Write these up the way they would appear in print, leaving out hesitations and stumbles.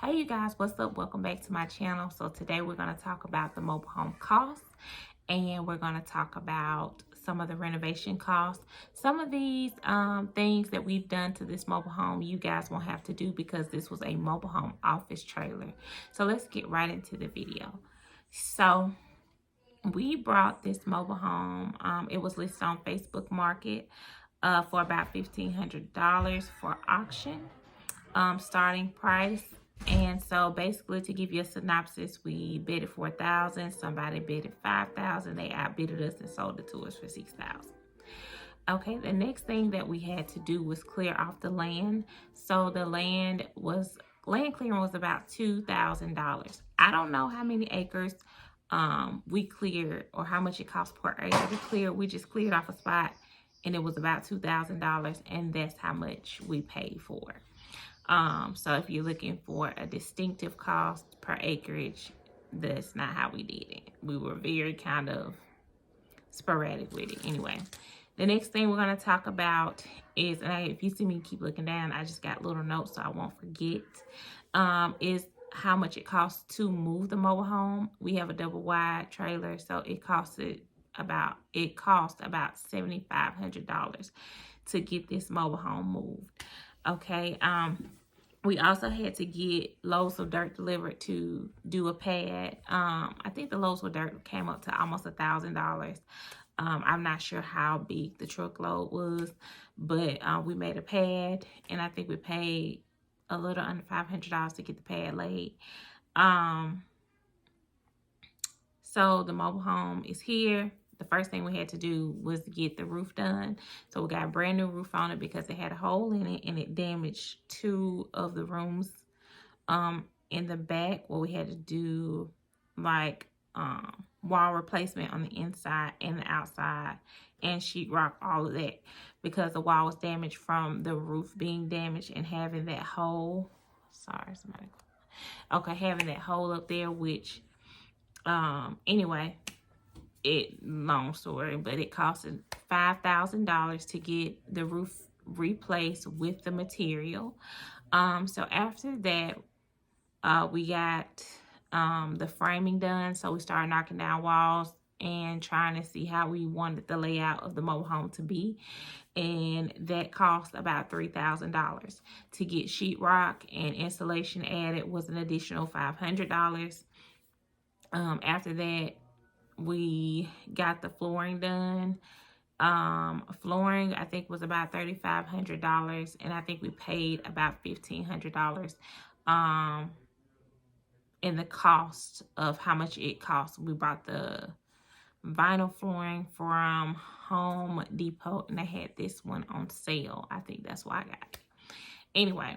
Hey you guys, what's up? Welcome back to my channel. So today we're going to talk about the mobile home costs, and we're going to talk about some of the renovation costs. Some of these things that we've done to this mobile home you guys won't have to do because this was a mobile home office trailer. So let's get right into the video. So we brought this mobile home. It was listed on Facebook Market for about $1,500 for auction. Starting price. And so basically, to give you a synopsis, we bid it for $1,000, somebody bid it $5,000, they outbidded us and sold it to us for $6,000. Okay, the next thing that we had to do was clear off the land. So the land clearing was about $2,000. I don't know how many acres we cleared or how much it cost per acre to clear. We just cleared off a spot and it was about $2,000, and that's how much we paid for it. So if you're looking for a distinctive cost per acreage, that's not how we did it. We were very kind of sporadic with it. Anyway, the next thing we're going to talk about is, and if you see me keep looking down, I just got little notes so I won't forget, is how much it costs to move the mobile home. We have a double wide trailer, so it cost about $7,500 to get this mobile home moved. Okay, we also had to get loads of dirt delivered to do a pad. I think the loads of dirt came up to almost $1,000. I'm not sure how big the truckload was, but we made a pad, and I think we paid a little under $500 to get the pad laid. So the mobile home is here. The first thing we had to do was get the roof done. So we got a brand new roof on it because it had a hole in it and it damaged 2 of the rooms in the back, where we had to do like wall replacement on the inside and the outside and sheetrock, all of that, because the wall was damaged from the roof being damaged and having that hole. Sorry, somebody. Okay, having that hole up there, which anyway, long story, but it costed $5,000 to get the roof replaced with the material. So after that, we got the framing done. So we started knocking down walls and trying to see how we wanted the layout of the mobile home to be, and that cost about $3,000. To get sheetrock and insulation added was an additional $500. After that, we got the flooring done. Flooring, I think, was about $3,500, and I think we paid about $1,500 in the cost of how much it cost. We bought the vinyl flooring from Home Depot, and they had this one on sale. I think that's why I got it. Anyway,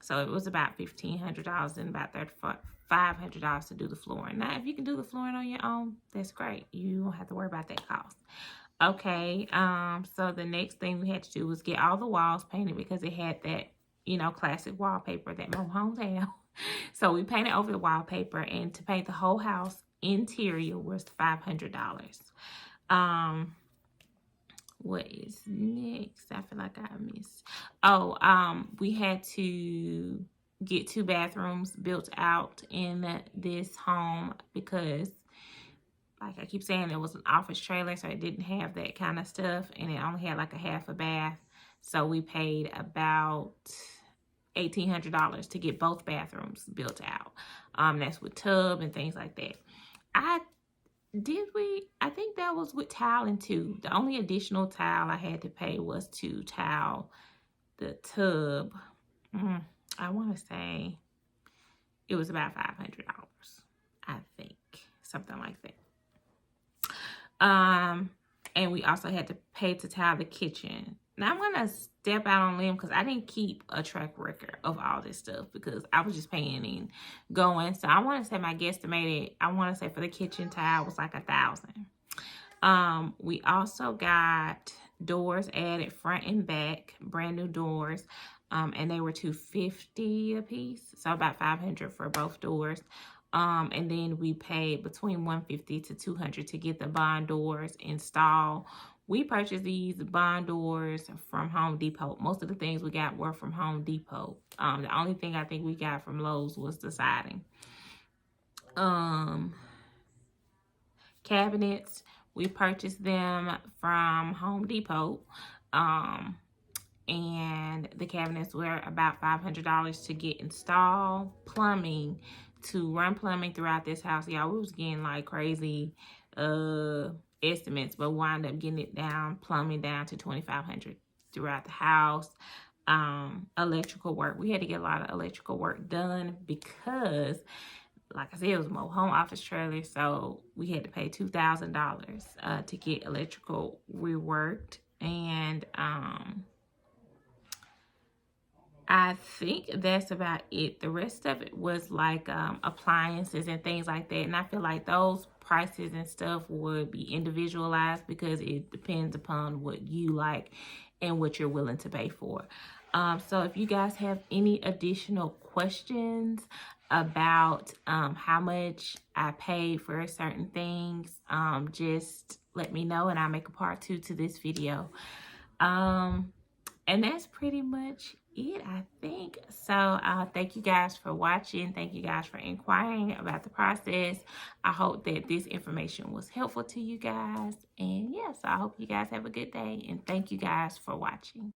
so it was about $1,500 and about $500 to do the flooring. Now, if you can do the flooring on your own, that's great. You don't have to worry about that cost. Okay, so the next thing we had to do was get all the walls painted because it had that, classic wallpaper that mobile homes have. So we painted over the wallpaper, and to paint the whole house interior was $500. What is next? I feel like I missed. Oh, we had to get 2 bathrooms built out in this home because, like I keep saying, it was an office trailer, so it didn't have that kind of stuff, and it only had like a half a bath. So we paid about $1,800 to get both bathrooms built out. That's with tub and things like that. I think that was with tiling too. The only additional tile I had to pay was to tile the tub. I want to say it was about $500. I think something like that. And we also had to pay to tile the kitchen. Now I'm gonna step out on a limb because I didn't keep a track record of all this stuff because I was just paying and going. So I want to say my guesstimated, I want to say for the kitchen tile was like $1,000. We also got doors added front and back, brand new doors, and they were $250 a piece, so about $500 for both doors. And then we paid between $150 to $200 to get the barn doors installed We purchased these barn doors from Home Depot. Most of the things we got were from Home Depot. The only thing I think we got from Lowe's was the siding. Cabinets, we purchased them from Home Depot. And the cabinets were about $500 to get installed. Plumbing, to run plumbing throughout this house, y'all, we was getting like crazy estimates, but wound up getting it down, plumbing down to $2,500 throughout the house. Electrical work, we had to get a lot of electrical work done because, like I said, it was a mobile home office trailer, so we had to pay $2,000 to get electrical reworked. And I think that's about it. The rest of it was like appliances and things like that. And I feel like those prices and stuff would be individualized because it depends upon what you like and what you're willing to pay for. So if you guys have any additional questions about how much I paid for certain things, just let me know and I'll make a part 2 to this video. And that's pretty much it, I think. So thank you guys for watching. Thank you guys for inquiring about the process. I hope that this information was helpful to you guys. And yes, I hope you guys have a good day. And thank you guys for watching.